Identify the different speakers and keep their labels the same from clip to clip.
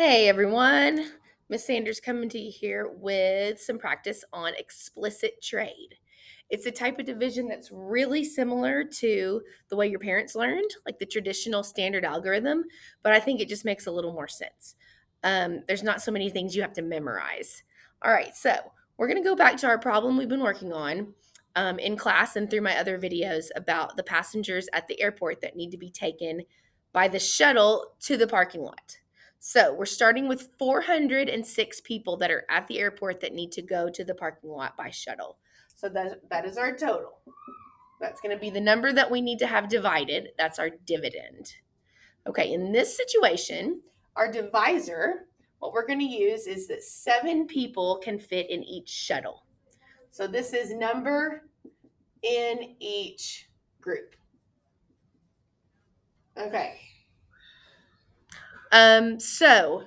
Speaker 1: Hey everyone, Miss Sanders coming to you here with some practice on explicit trade. It's a type of division that's really similar to the way your parents learned, like the traditional standard algorithm, but I think it just makes a little more sense. There's not so many things you have to memorize. All right, so we're going to go back to our problem we've been working on in class and through my other videos about the passengers at the airport that need to be taken by the shuttle to the parking lot. So we're starting with 406 people that are at the airport that need to go to the parking lot by shuttle. So that is our total. That's going to be the number that we need to have divided. That's our dividend. Okay, in this situation, our divisor, what we're going to use is that 7 people can fit in each shuttle. So this is number in each group. Okay. So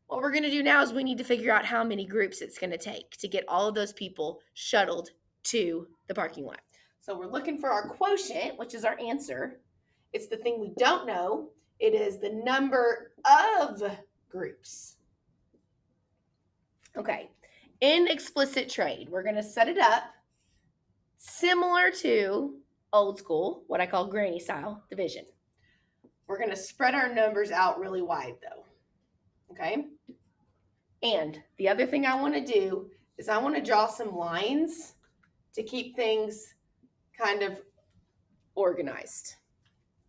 Speaker 1: what we're going to do now is we need to figure out how many groups it's going to take to get all of those people shuttled to the parking lot. So we're looking for our quotient, which is our answer. It's the thing we don't know. It is the number of groups. Okay. In explicit trade, we're going to set it up similar to old school, what I call granny style division. We're going to spread our numbers out really wide though. Okay. And the other thing I want to do is I want to draw some lines to keep things kind of organized.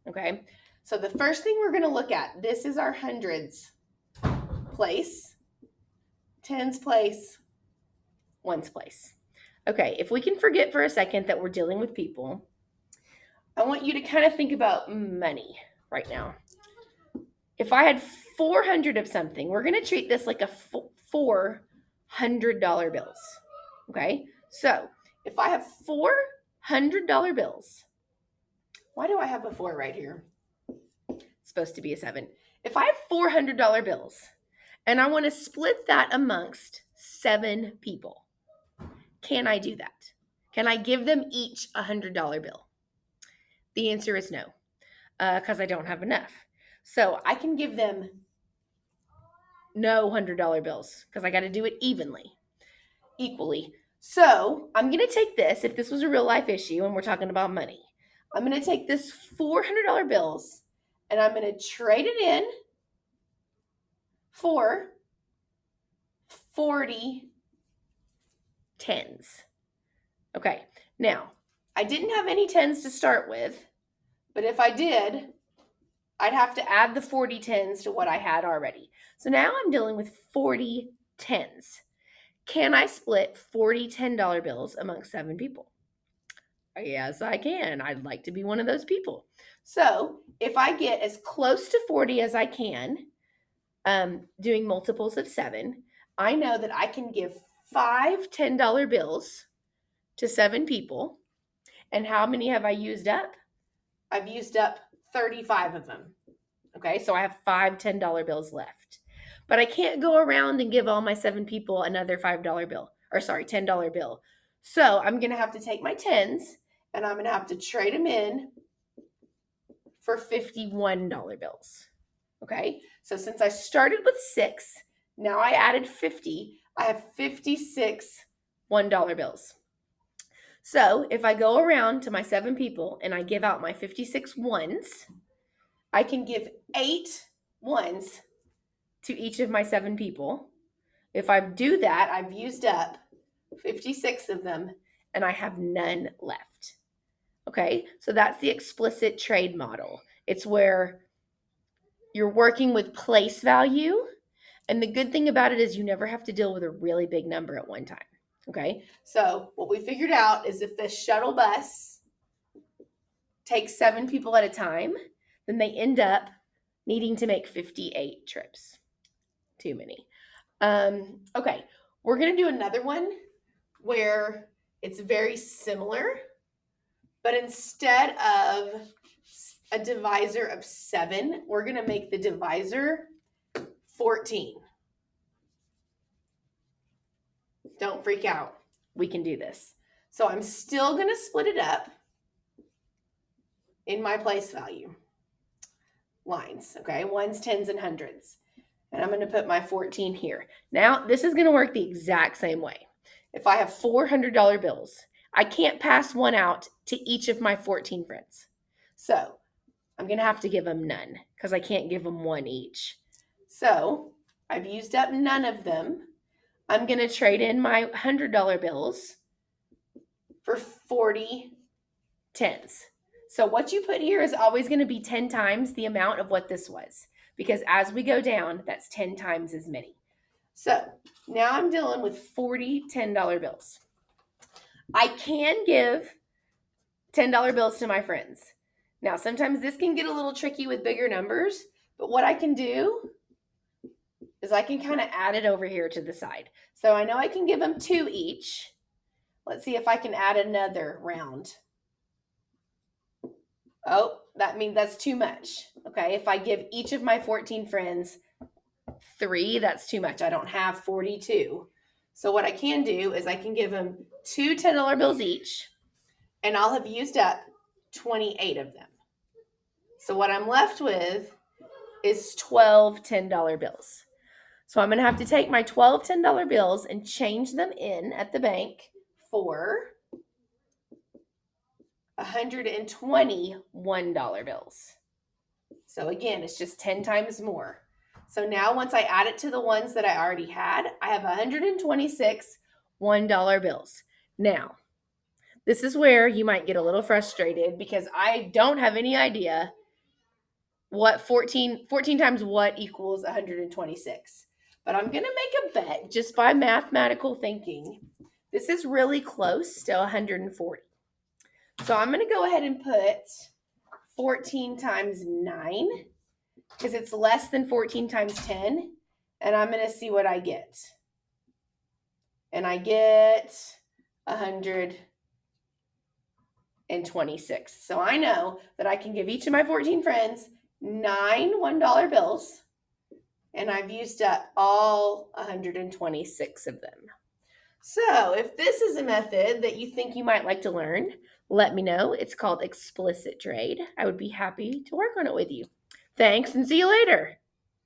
Speaker 1: Okay. So the first thing we're going to look at, this is our hundreds place, tens place, ones place. Okay. If we can forget for a second that we're dealing with people, I want you to kind of think about money right now. If I had 400 of something, we're going to treat this like a $400 bills. Okay. So if I have $400 bills, why do I have a 4 right here? It's supposed to be a 7. If I have $400 bills and I want to split that amongst 7 people, can I do that? Can I give them each a $100 bill? The answer is no, because I don't have enough. So I can give them no $100 bills because I got to do it equally. So I'm going to take this, if this was a real life issue and we're talking about money, I'm going to take this $400 bills and I'm going to trade it in for 40 tens. Okay, now I didn't have any tens to start with, but if I did, I'd have to add the 40 tens to what I had already. So now I'm dealing with 40 tens. Can I split 40 $10 bills amongst 7 people? Yes, I can. I'd like to be one of those people. So if I get as close to 40 as I can, doing multiples of 7, I know that I can give 5 $10 bills to 7 people. And how many have I used up? I've used up 35 of them. Okay, so I have 5 $10 bills left. But I can't go around and give all my 7 people another $5 bill, or sorry, $10 bill. So I'm going to have to take my tens and I'm going to have to trade them in for $51 bills. Okay, so since I started with 6, now I added 50, I have 56 $1 bills. So if I go around to my 7 people and I give out my 56 ones, I can give 8 ones to each of my 7 people. If I do that, I've used up 56 of them and I have none left. Okay, so that's the explicit trade model. It's where you're working with place value. And the good thing about it is you never have to deal with a really big number at one time. Okay, so what we figured out is if the shuttle bus takes 7 people at a time, then they end up needing to make 58 trips. Too many. Okay, we're going to do another one where it's very similar, but instead of a divisor of 7, we're going to make the divisor 14. Don't freak out. We can do this. So I'm still going to split it up in my place value lines, okay? Ones, tens, and hundreds. and I'm going to put my 14 here. Now, this is going to work the exact same way. If I have $400 bills, I can't pass one out to each of my 14 friends. So I'm going to have to give them none because I can't give them one each. So I've used up none of them. I'm going to trade in my $100 bills for 40 tens. So what you put here is always going to be 10 times the amount of what this was, because as we go down, that's 10 times as many. So now I'm dealing with 40 $10 bills. I can give $10 bills to my friends. Now, sometimes this can get a little tricky with bigger numbers, but what I can do is I can kind of add it over here to the side. So I know I can give them 2 each. Let's see if I can add another round. Oh, that means that's too much. Okay, if I give each of my 14 friends 3, that's too much. I don't have 42. So what I can do is I can give them 2 $10 bills each, and I'll have used up 28 of them. So what I'm left with is 12 $10 bills. So I'm going to have to take my 12 $10 bills and change them in at the bank for 120 $1 bills. So again, it's just 10 times more. So now once I add it to the ones that I already had, I have 126 $1 bills. Now, this is where you might get a little frustrated because I don't have any idea what 14 times what equals 126. But I'm going to make a bet just by mathematical thinking. This is really close to 140. So I'm going to go ahead and put 14 times 9 because it's less than 14 times 10. And I'm going to see what I get. And I get 126. So I know that I can give each of my 14 friends 9 $1 bills. And I've used up all 126 of them. So if this is a method that you think you might like to learn, let me know. It's called Explicit Trade. I would be happy to work on it with you. Thanks and see you later.